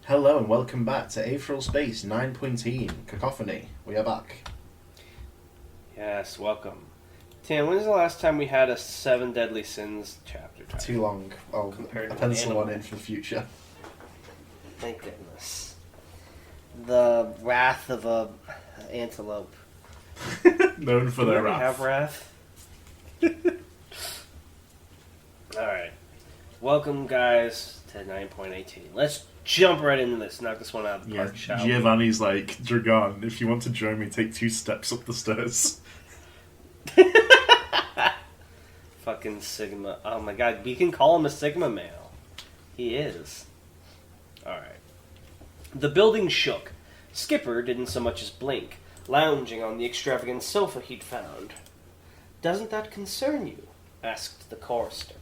Hello and welcome back to Aetheral Space 9.18 Cacophony. We are back. Yes, welcome. Tim, when's the last time we had a Seven Deadly Sins chapter? Too long. I'll Compared to pencil an one animal. in for the future. Thank goodness. The wrath of a antelope. Known for Do we their already have wrath. Alright. Welcome, guys, to 9.18. Let's jump right into this. Knock this one out of the park, shall we? Giovanni's like, Dragon, if you want to join me, take 2 steps up the stairs. Fucking Sigma. Oh my god, we can call him a Sigma male. He is. Alright. The building shook. Skipper didn't so much as blink, lounging on the extravagant sofa he'd found. "Doesn't that concern you?" asked the chorister.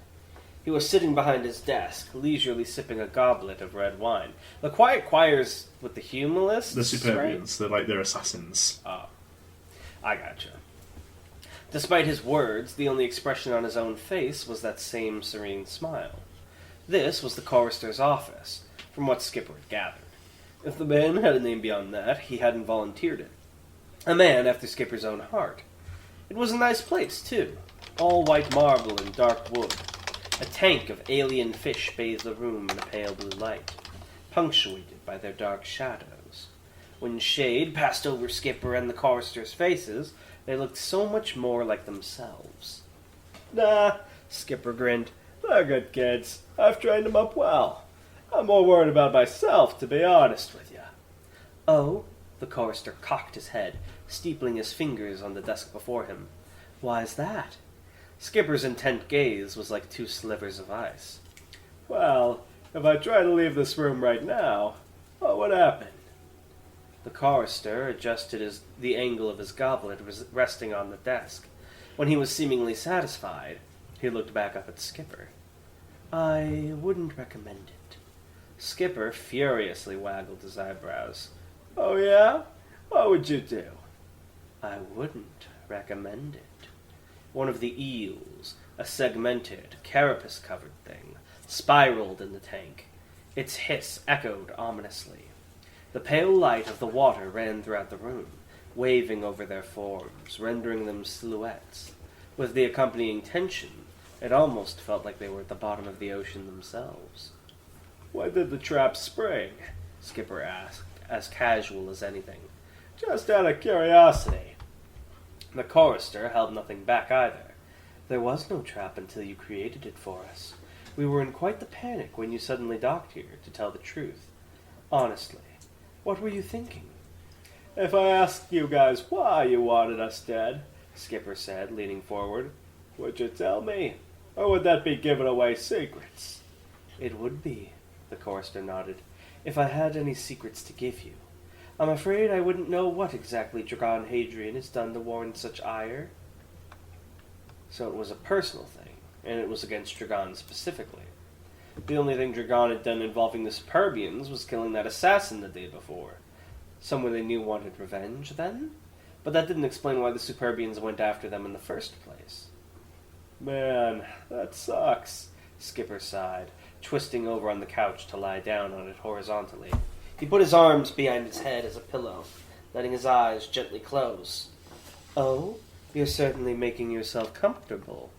He was sitting behind his desk, leisurely sipping a goblet of red wine. The quiet choirs with the humilists, The right? Superbians, they're assassins. Oh, I gotcha. Despite his words, the only expression on his own face was that same serene smile. This was the chorister's office, from what Skipper had gathered. If the man had a name beyond that, he hadn't volunteered it. A man after Skipper's own heart. It was a nice place, too. All white marble and dark wood. A tank of alien fish bathed the room in a pale blue light, punctuated by their dark shadows. When shade passed over Skipper and the chorister's faces, they looked so much more like themselves. "Nah," Skipper grinned. "They're good kids. I've trained them up well. I'm more worried about myself, to be honest with you." "Oh?" The chorister cocked his head, steepling his fingers on the desk before him. "Why's that?" Skipper's intent gaze was like 2 slivers of ice. "Well, if I try to leave this room right now, what would happen?" The chorister adjusted the angle of his goblet resting on the desk. When he was seemingly satisfied, he looked back up at Skipper. "I wouldn't recommend it." Skipper furiously waggled his eyebrows. "Oh yeah? What would you do?" "I wouldn't recommend it." One of the eels, a segmented, carapace-covered thing, spiraled in the tank. Its hiss echoed ominously. The pale light of the water ran throughout the room, waving over their forms, rendering them silhouettes. With the accompanying tension, it almost felt like they were at the bottom of the ocean themselves. "When did the trap spring?" Skipper asked, as casual as anything. "Just out of curiosity." The chorister held nothing back either. "There was no trap until you created it for us. We were in quite the panic when you suddenly docked here, to tell the truth. Honestly, what were you thinking?" "If I asked you guys why you wanted us dead," Skipper said, leaning forward, "would you tell me? Or would that be giving away secrets?" "It would be," the chorister nodded, "if I had any secrets to give you. I'm afraid I wouldn't know what exactly Dragon Hadrian has done to warrant such ire." So it was a personal thing, and it was against Dragon specifically. The only thing Dragon had done involving the Superbians was killing that assassin the day before. Someone they knew wanted revenge, then? But that didn't explain why the Superbians went after them in the first place. "Man, that sucks," Skipper sighed, twisting over on the couch to lie down on it horizontally. He put his arms behind his head as a pillow, letting his eyes gently close. "Oh, you're certainly making yourself comfortable."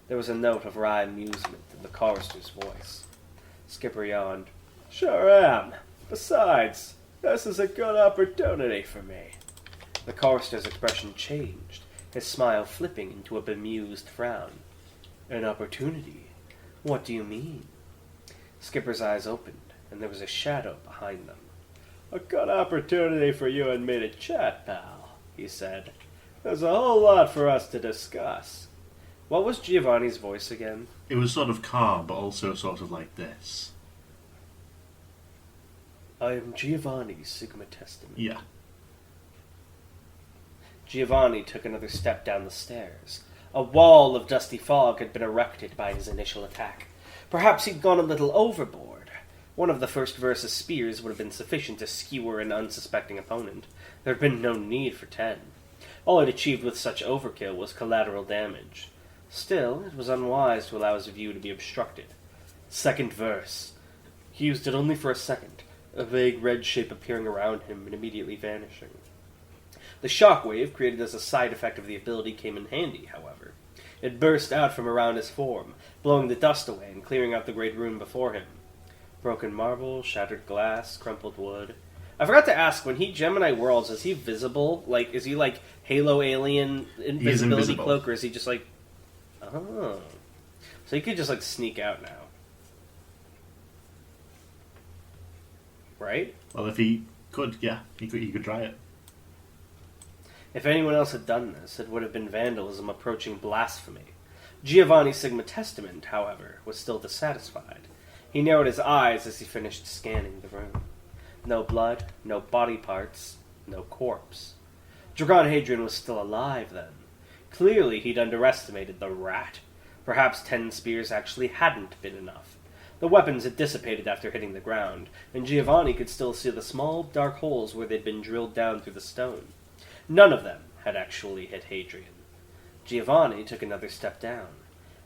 There was a note of wry amusement in the chorister's voice. Skipper yawned. "Sure am. Besides, this is a good opportunity for me." The chorister's expression changed, his smile flipping into a bemused frown. "An opportunity? What do you mean?" Skipper's eyes opened, and there was a shadow behind them. "A good opportunity for you and me to chat, pal," he said. "There's a whole lot for us to discuss." What was Giovanni's voice again? It was sort of calm, but also sort of like this. "I am Giovanni, Sigma Testament." Yeah. Giovanni took another step down the stairs. A wall of dusty fog had been erected by his initial attack. Perhaps he'd gone a little overboard. One of the first versus spears would have been sufficient to skewer an unsuspecting opponent. There had been no need for 10. All it achieved with such overkill was collateral damage. Still, it was unwise to allow his view to be obstructed. Second verse. He used it only for a second, a vague red shape appearing around him and immediately vanishing. The shockwave, created as a side effect of the ability, came in handy, however. It burst out from around his form, blowing the dust away and clearing out the great room before him. Broken marble, shattered glass, crumpled wood. I forgot to ask, when he Gemini worlds, is he visible? Like, is he like Halo alien invisibility cloak, or is he just like... Oh. So he could just like sneak out now. Right? Well, if he could, yeah, he could try it. If anyone else had done this, it would have been vandalism approaching blasphemy. Giovanni Sigma Testament, however, was still dissatisfied. He narrowed his eyes as he finished scanning the room. No blood, no body parts, no corpse. Dragon Hadrian was still alive, then. Clearly he'd underestimated the rat. Perhaps 10 spears actually hadn't been enough. The weapons had dissipated after hitting the ground, and Giovanni could still see the small, dark holes where they'd been drilled down through the stone. None of them had actually hit Hadrian. Giovanni took another step down.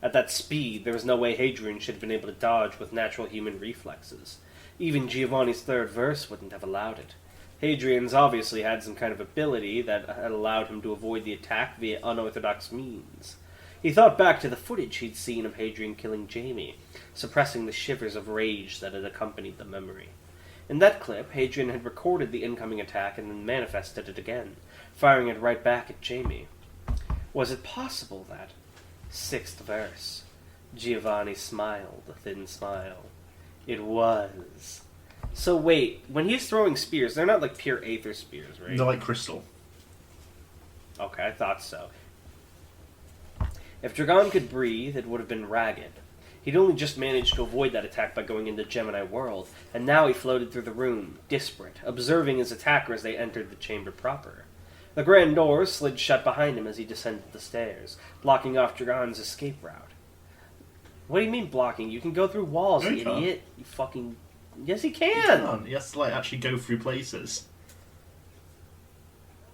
At that speed, there was no way Hadrian should have been able to dodge with natural human reflexes. Even Giovanni's third verse wouldn't have allowed it. Hadrian's obviously had some kind of ability that had allowed him to avoid the attack via unorthodox means. He thought back to the footage he'd seen of Hadrian killing Jamie, suppressing the shivers of rage that had accompanied the memory. In that clip, Hadrian had recorded the incoming attack and then manifested it again, firing it right back at Jamie. Was it possible that... Sixth verse. Giovanni smiled a thin smile. It was. So wait, when he's throwing spears, they're not like pure aether spears, right? They're like crystal. Okay, I thought so. If Dragon could breathe, it would have been ragged. He'd only just managed to avoid that attack by going into Gemini World, and now he floated through the room, disparate, observing his attacker as they entered the chamber proper. The grand doors slid shut behind him as he descended the stairs, blocking off Dragon's escape route. What do you mean blocking? You can go through walls, No, you you can't. idiot. You fucking... Yes, he He can! can't. He has to like actually go through places.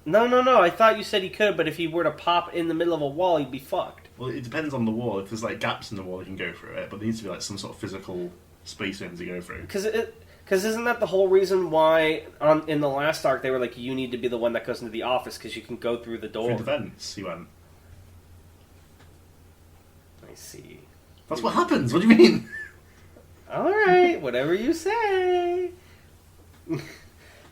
No. I thought you said he could, but if he were to pop in the middle of a wall, he'd be fucked. Well, it depends on the wall. If there's like gaps in the wall, you can go through it, but there needs to be like some sort of physical space for him to go through. Because isn't that the whole reason why in the last arc they were like, you need to be the one that goes into the office because you can go through the door? Through the vents, he went. I see. That's what happens. What do you mean? Alright, whatever you say.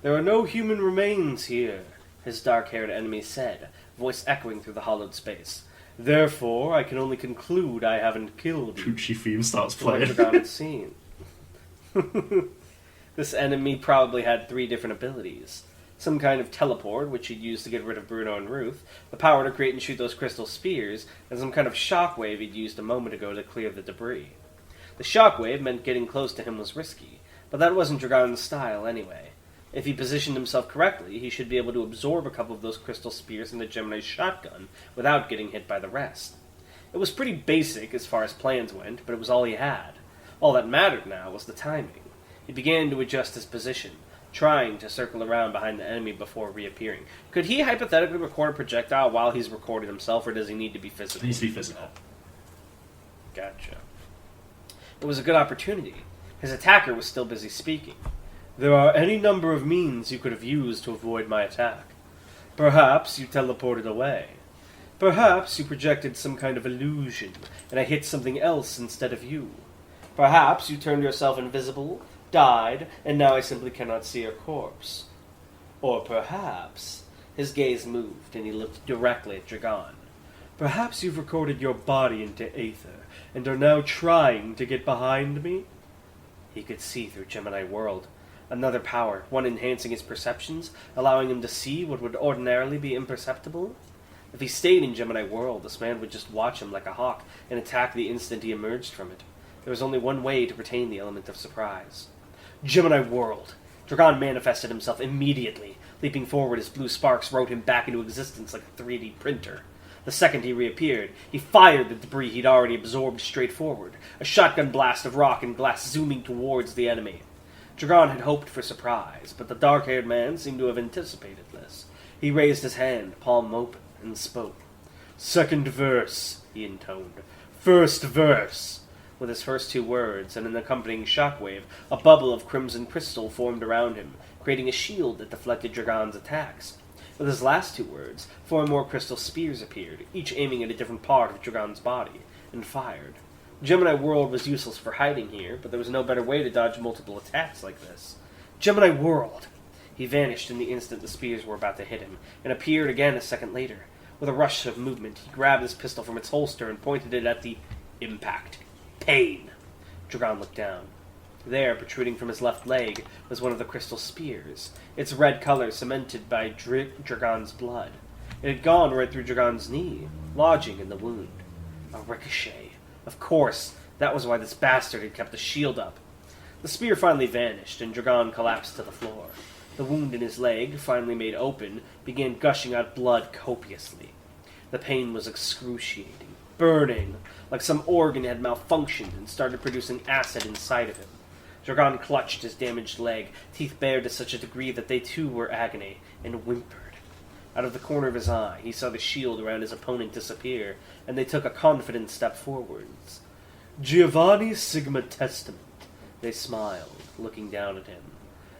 There are no human remains here, his dark-haired enemy said, voice echoing through the hollowed space. Therefore, I can only conclude I haven't killed you. Poochie theme starts From what playing. Dragon had seen. This enemy probably had 3 different abilities. Some kind of teleport, which he'd used to get rid of Bruno and Ruth, the power to create and shoot those crystal spears, and some kind of shockwave he'd used a moment ago to clear the debris. The shockwave meant getting close to him was risky, but that wasn't Dragon's style anyway. If he positioned himself correctly, he should be able to absorb a couple of those crystal spears into Gemini's shotgun without getting hit by the rest. It was pretty basic as far as plans went, but it was all he had. All that mattered now was the timing. He began to adjust his position, trying to circle around behind the enemy before reappearing. Could he hypothetically record a projectile while he's recorded himself, or does he need to be physical? It needs to be physical. Gotcha. It was a good opportunity. His attacker was still busy speaking. There are any number of means you could have used to avoid my attack. Perhaps you teleported away. Perhaps you projected some kind of illusion, and I hit something else instead of you. Perhaps you turned yourself invisible, died, and now I simply cannot see your corpse. Or perhaps... His gaze moved, and he looked directly at Dragon. Perhaps you've recorded your body into Aether, and are now trying to get behind me? He could see through Gemini World. Another power, one enhancing his perceptions, allowing him to see what would ordinarily be imperceptible? If he stayed in Gemini World, this man would just watch him like a hawk and attack the instant he emerged from it. There was only one way to retain the element of surprise. Gemini World! Dragon manifested himself immediately. Leaping forward, his blue sparks wrote him back into existence like a 3D printer. The second he reappeared, he fired the debris he'd already absorbed straight forward, a shotgun blast of rock and glass zooming towards the enemy. Dragon had hoped for surprise, but the dark-haired man seemed to have anticipated this. He raised his hand, palm open, and spoke. Second verse, he intoned. First verse. With his first two words and an accompanying shockwave, a bubble of crimson crystal formed around him, creating a shield that deflected Dragon's attacks. With his last two words, 4 more crystal spears appeared, each aiming at a different part of Dragon's body, and fired. Gemini World was useless for hiding here, but there was no better way to dodge multiple attacks like this. Gemini World! He vanished in the instant the spears were about to hit him, and appeared again a second later. With a rush of movement, he grabbed his pistol from its holster and pointed it at the impact. Pain! Dragon looked down. There, protruding from his left leg, was one of the crystal spears, its red color cemented by Dragon's blood. It had gone right through Dragon's knee, lodging in the wound. A ricochet. Of course, that was why this bastard had kept the shield up. The spear finally vanished, and Dragon collapsed to the floor. The wound in his leg, finally made open, began gushing out blood copiously. The pain was excruciating, burning, like some organ had malfunctioned and started producing acid inside of him. Dragon clutched his damaged leg, teeth bared to such a degree that they too were agony, and whimpered. Out of the corner of his eye, he saw the shield around his opponent disappear, and they took a confident step forwards. Giovanni Sigma Testament, they smiled, looking down at him.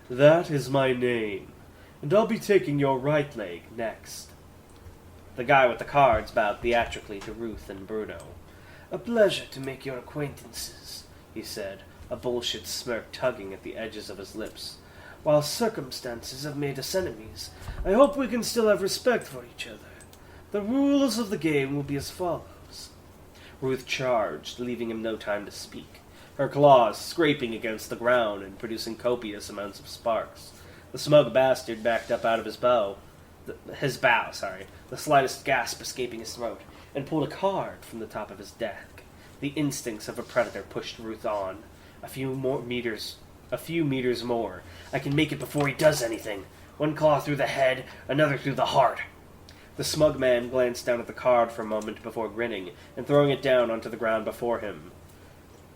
That is my name, and I'll be taking your right leg next. The guy with the cards bowed theatrically to Ruth and Bruno. A pleasure to make your acquaintances, he said, a bullshit smirk tugging at the edges of his lips. While circumstances have made us enemies, I hope we can still have respect for each other. The rules of the game will be as follows. Ruth charged, leaving him no time to speak, her claws scraping against the ground and producing copious amounts of sparks. The smug bastard backed up out of his bow, the slightest gasp escaping his throat, and pulled a card from the top of his deck. The instincts of a predator pushed Ruth on. A few meters more. I can make it before he does anything. One claw through the head, another through the heart. The smug man glanced down at the card for a moment before grinning, and throwing it down onto the ground before him.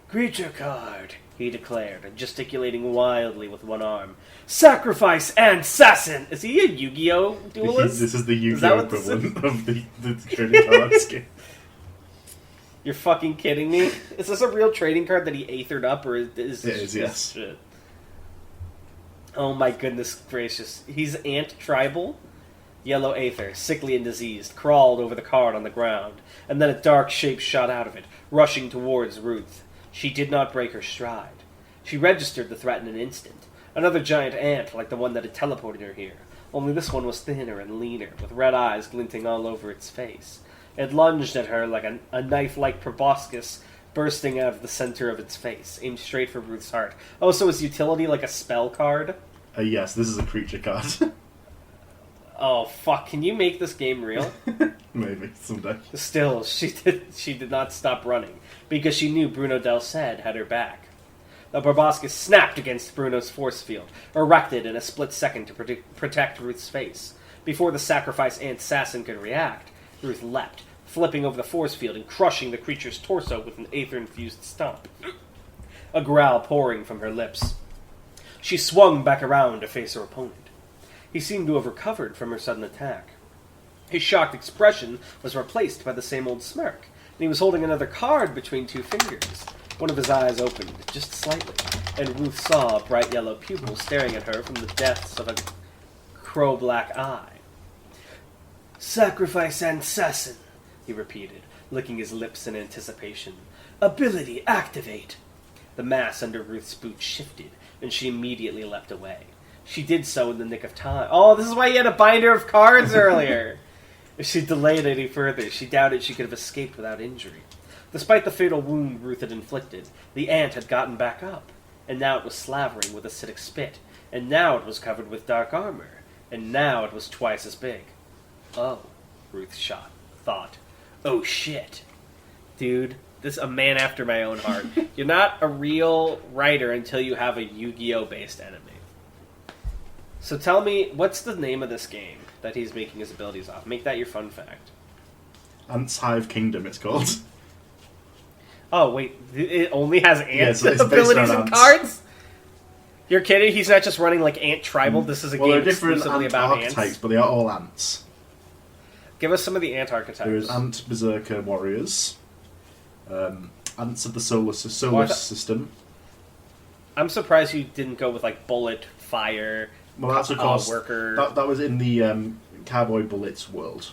Creature card, he declared, gesticulating wildly with one arm. Sacrifice and assassin! Is he a Yu-Gi-Oh duelist? This is the Yu-Gi-Oh equivalent of the trading cards game. You're fucking kidding me? Is this a real trading card that he aethered up, or is this just yes. shit? Oh my goodness gracious. He's ant tribal? Yellow Aether, sickly and diseased, crawled over the card on the ground, and then a dark shape shot out of it, rushing towards Ruth. She did not break her stride. She registered the threat in an instant. Another giant ant like the one that had teleported her here, only this one was thinner and leaner, with red eyes glinting all over its face. It lunged at her like a knife-like proboscis bursting out of the center of its face, aimed straight for Ruth's heart. Oh, so is utility like a spell card? Yes, this is a creature card. Oh, fuck. Can you make this game real? Maybe, someday. Still, she did not stop running, because she knew Bruno Del Ced had her back. The proboscis snapped against Bruno's force field, erected in a split second to protect Ruth's face. Before the sacrifice ant assassin could react, Ruth leapt, flipping over the force field and crushing the creature's torso with an aether-infused stomp. A growl pouring from her lips. She swung back around to face her opponent. He seemed to have recovered from her sudden attack. His shocked expression was replaced by the same old smirk, and he was holding another card between two fingers. One of his eyes opened, just slightly, and Ruth saw a bright yellow pupil staring at her from the depths of a crow-black eye. Sacrifice and assassin, he repeated, licking his lips in anticipation. Ability activate. The mass under Ruth's boot shifted, and she immediately leapt away. She did so in the nick of time. Oh, this is why you had a binder of cards earlier! If she delayed any further, she doubted she could have escaped without injury. Despite the fatal wound Ruth had inflicted, the ant had gotten back up, and now it was slavering with acidic spit, and now it was covered with dark armor, and now it was twice as big. Oh, Ruth thought. Oh shit. Dude, this is a man after my own heart. You're not a real writer until you have a Yu-Gi-Oh based enemy. So tell me, what's the name of this game that he's making his abilities off? Make that your fun fact. Ant's Hive Kingdom, it's called. Oh, wait, it only has ants it's abilities and cards? You're kidding? He's not just running like Ant Tribal? This is a game exclusively about ants? Archetypes, but they are all ants. Give us some of the ant archetypes. There is Ant Berserker Warriors, Ants of the solar system. I'm surprised you didn't go with like bullet, fire, Well, that's of course worker. That was in the Cowboy Bullets world.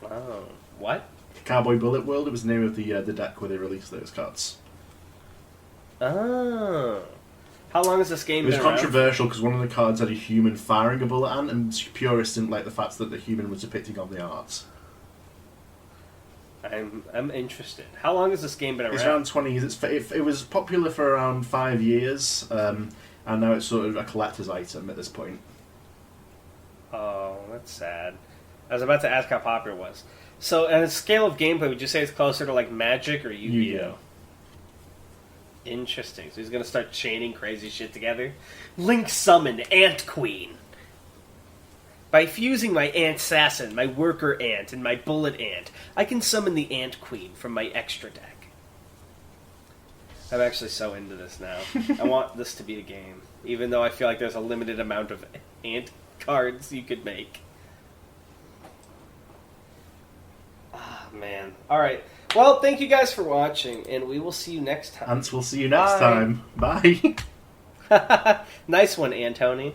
Oh, what? Cowboy Bullet world. It was the name of the deck where they released those cards. Oh, how long has this game been It was around? controversial because one of the cards had a human firing a bullet ant, and purists didn't like the fact that the human was depicting on the art. I'm interested. How long has this game been around? It's around 20 years. It was popular for around 5 years, and now it's sort of a collector's item at this point. Oh, that's sad. I was about to ask how popular it was. So, on a scale of gameplay, would you say it's closer to like Magic or Yu-Gi-Oh? Yu-Gi-Oh. Interesting. So he's gonna start chaining crazy shit together. Link summoned Ant Queen. By fusing my Ant Assassin, my Worker Ant, and my Bullet Ant, I can summon the Ant Queen from my extra deck. I'm actually so into this now. I want this to be a game, even though I feel like there's a limited amount of Ant cards you could make. Ah, man. Alright. Well, thank you guys for watching, and we will see you next time. Ants, we'll see you next time. Bye. Nice one, Anthony.